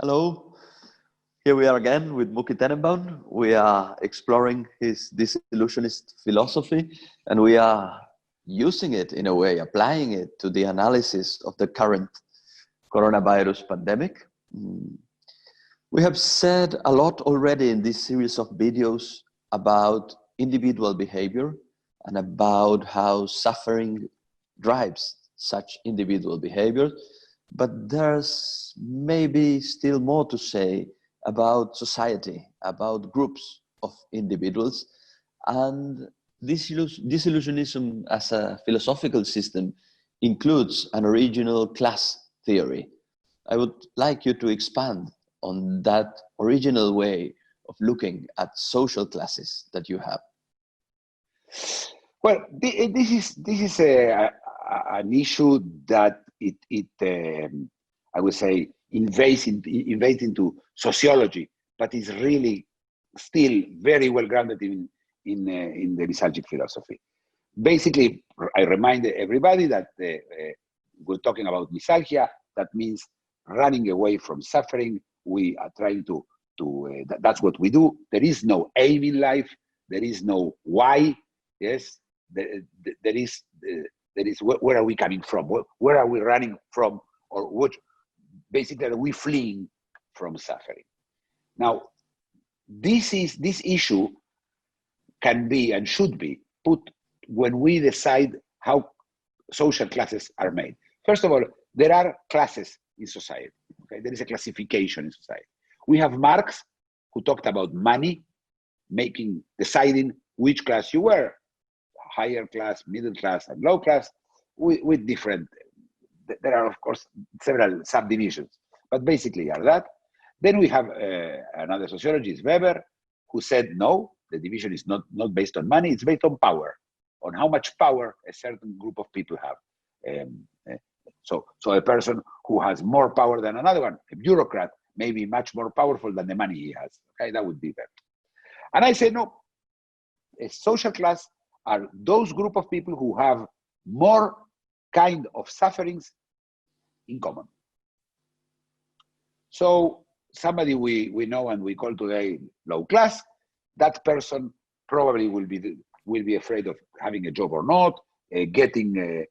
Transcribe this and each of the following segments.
Hello, here we are again with Mookie Tenembaum. We are exploring his disillusionist philosophy and we are using it in a way, applying it to the analysis of the current coronavirus pandemic. We have said a lot already in this series of videos about individual behavior and about how suffering drives such individual behavior. But there's maybe still more to say about society, about groups of individuals, and disillusionism as a philosophical system includes an original class theory. I would like you to expand on that original way of looking at social classes that you have. Well, this is an issue that I would say invades into sociology, but is really still very well grounded in the misalgic philosophy. Basically, I remind everybody that we're talking about misalgia. That means running away from suffering. We are trying to that's what we do. There is no aim in life. There is no why. Yes, there is where are we coming from? Where are we running from? Or what? Basically, are we fleeing from suffering? Now, this issue can be and should be put when we decide how social classes are made. First of all, there are classes in society. Okay, there is a classification in society. We have Marx, who talked about money, deciding which class you were, higher class, middle class, and low class, with different. There are, of course, several subdivisions, but basically are that. Then we have another sociologist, Weber, who said, no, the division is not based on money, it's based on power, on how much power a certain group of people have. So a person who has more power than another one, a bureaucrat, may be much more powerful than the money he has. Okay, that would be better. And I say, no, a social class are those group of people who have more kind of sufferings in common. So somebody we know and we call today low class, that person probably will be afraid of having a job or not, being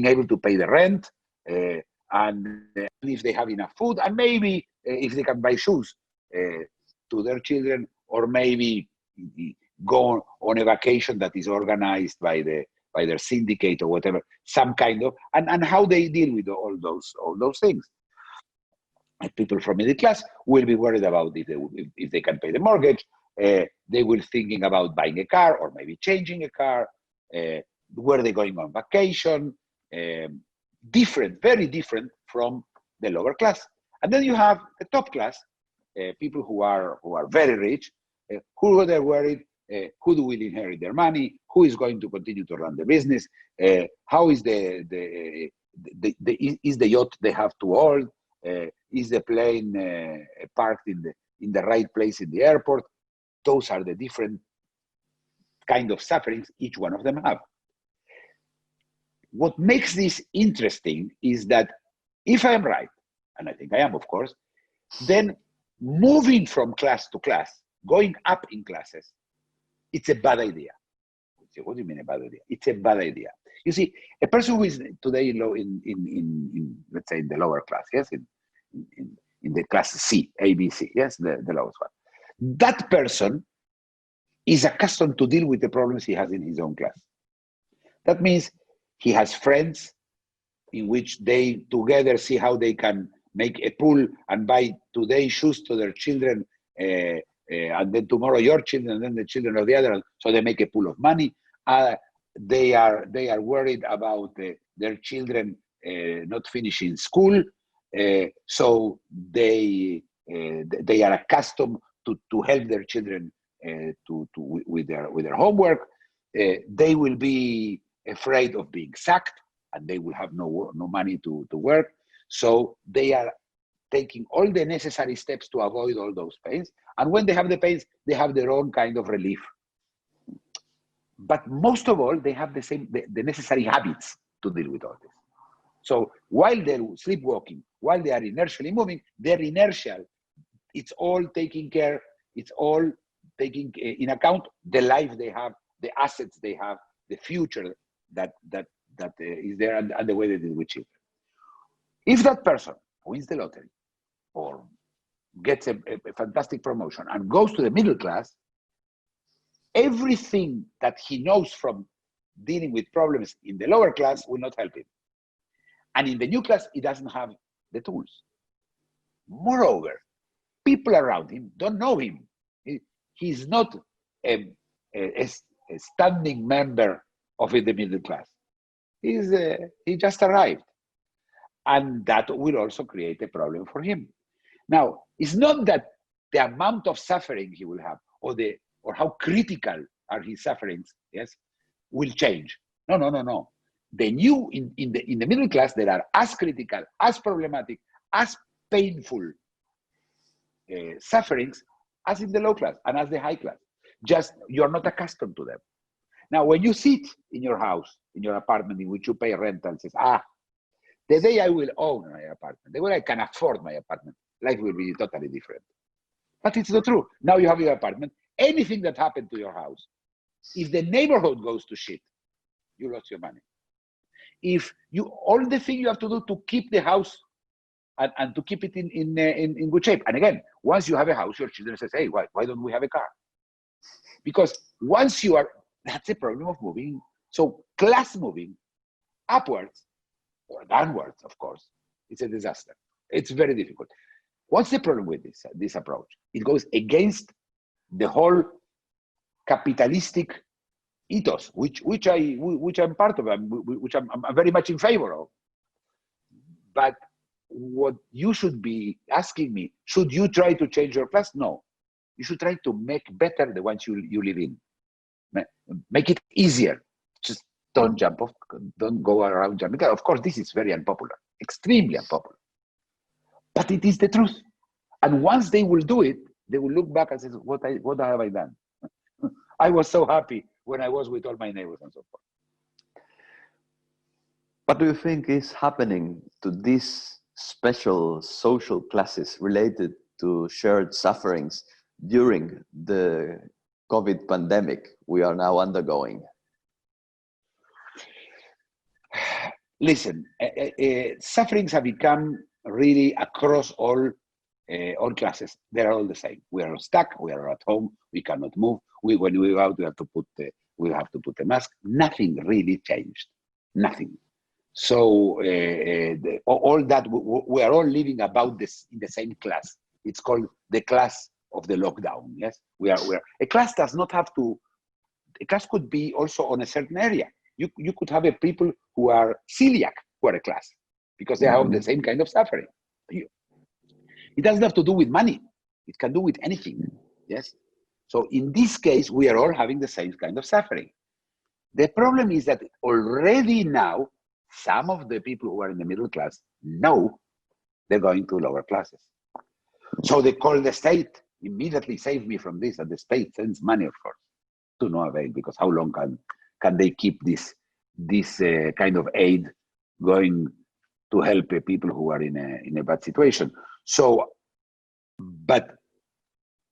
able to pay the rent, and if they have enough food, and maybe if they can buy shoes to their children, or maybe go on a vacation that is organized by their syndicate or whatever, some kind of, and how they deal with all those things. People from middle class will be worried about if they can pay the mortgage. They will thinking about buying a car or maybe changing a car. Where are they going on vacation? Very different from the lower class. And then you have the top class, people who are very rich, who they're worried, who will inherit their money, who is going to continue to run the business, how is is the yacht they have too old, is the plane parked in the right place in the airport. Those are the different kind of sufferings each one of them have. What makes this interesting is that if I am right, and I think I am, of course, then moving from class to class, going up in classes, it's a bad idea. What do you mean a bad idea? It's a bad idea. You see, a person who is today in let's say in the lower class, yes, in the class C, A, B, C, yes, the lowest one. That person is accustomed to deal with the problems he has in his own class. That means he has friends in which they together see how they can make a pool and buy today shoes to their children, and then tomorrow your children, and then the children of the other. So they make a pool of money. They are worried about their children not finishing school, so they are accustomed to help their children with their homework. They will be afraid of being sacked, and they will have no money to work. So they are taking all the necessary steps to avoid all those pains. And when they have the pains, they have their own kind of relief. But most of all, they have the necessary habits to deal with all this. So while they're sleepwalking, while they are inertially moving, they're inertial. It's all taking care, it's all taking in account the life they have, the assets they have, the future that is there, and the way they deal with children. If that person wins the lottery or gets a fantastic promotion and goes to the middle class, everything that he knows from dealing with problems in the lower class will not help him. And in the new class, he doesn't have the tools. Moreover, people around him don't know him. He's not a standing member of the middle class. He just arrived. And that will also create a problem for him. Now, it's not that the amount of suffering he will have or how critical are his sufferings, yes, will change. No. The new in the middle class, there are as critical, as problematic, as painful sufferings as in the low class and as the high class. Just you're not accustomed to them. Now, when you sit in your house, in your apartment in which you pay rent and says, the day I will own my apartment, the way I can afford my apartment, life will be totally different. But it's not true. Now you have your apartment. Anything that happened to your house, if the neighborhood goes to shit, you lost your money. If all the thing you have to do to keep the house and to keep it in good shape. And again, once you have a house, your children says, hey, why don't we have a car? Because once you are, that's a problem of moving. So class moving upwards or downwards, of course, it's a disaster. It's very difficult. What's the problem with this approach? It goes against the whole capitalistic ethos, which I'm part of, which I'm very much in favor of. But what you should be asking me, should you try to change your class? No. You should try to make better the ones you live in. Make it easier. Just don't jump off, don't go around jumping. Of course, this is very unpopular, extremely unpopular. But it is the truth. And once they will do it, they will look back and say, what have I done? I was so happy when I was with all my neighbors and so forth. What do you think is happening to these special social classes related to shared sufferings during the COVID pandemic we are now undergoing? Listen, sufferings have become really across all classes. They are all the same. We are stuck. We are at home. We cannot move. When we go out, we have to put a mask. Nothing really changed. Nothing. So all that we are all living about this in the same class. It's called the class of the lockdown. Yes, we are. A class does not have to. A class could be also on a certain area. You could have people who are celiac who are a class because they have the same kind of suffering. It doesn't have to do with money. It can do with anything. Yes. So in this case, we are all having the same kind of suffering. The problem is that already now, some of the people who are in the middle class know they're going to lower classes. So they call the state, immediately save me from this, and the state sends money, of course, to no avail, because how long can they keep this kind of aid going to help people who are in a bad situation? So, but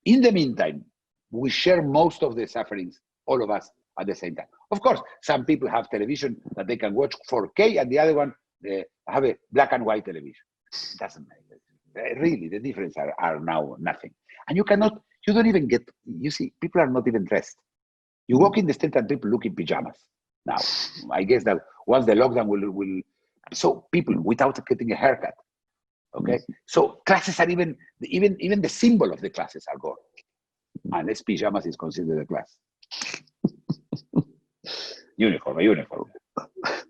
in the meantime, we share most of the sufferings, all of us, at the same time. Of course, some people have television that they can watch 4K, and the other one have a black and white television. It doesn't matter. Really, the difference are now nothing. And you don't even get, you see, people are not even dressed. You walk in the street and people look in pajamas. Now, I guess that once the lockdown will so people without getting a haircut, okay? So classes are even the symbol of the classes are gone. Unless pajamas is considered a class. Uniform.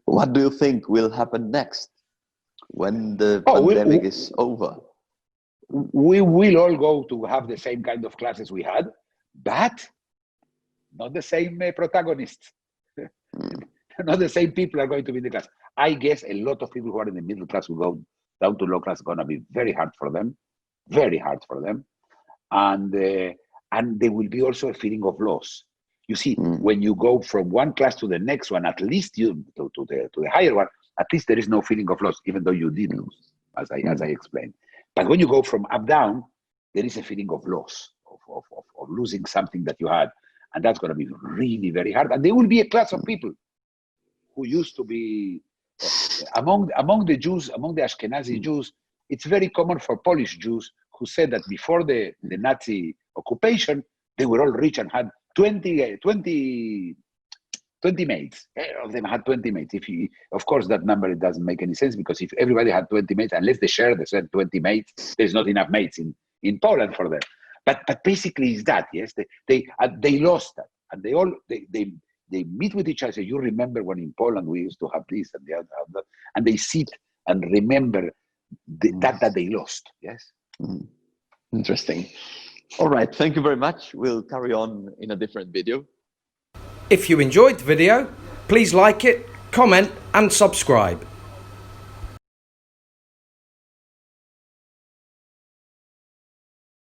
What do you think will happen next when the pandemic is over? We will all go to have the same kind of classes we had, but not the same protagonists. Not the same people are going to be in the class. I guess a lot of people who are in the middle class will go down to low class. It's going to be very hard for them, and there will be also a feeling of loss. You see, when you go from one class to the next one, at least you to the higher one, at least there is no feeling of loss, even though you did lose, as I explained. But when you go from up down, there is a feeling of loss, of losing something that you had, and that's going to be really very hard. And there will be a class of people who used to be among the Jews, among the Ashkenazi Jews. It's very common for Polish Jews who said that before the Nazi occupation, they were all rich and had 20 maids. Of them had 20 maids. Of course, that number doesn't make any sense, because if everybody had 20 maids, unless they share the same 20 maids, there's not enough maids in Poland for them. But basically, it's that. Yes, they lost that, and they meet with each other. Say, you remember when in Poland we used to have this and the other, and they sit and remember that they lost. Yes. Interesting. All right. Thank you very much. We'll carry on in a different video. If you enjoyed the video, please like it, comment and subscribe.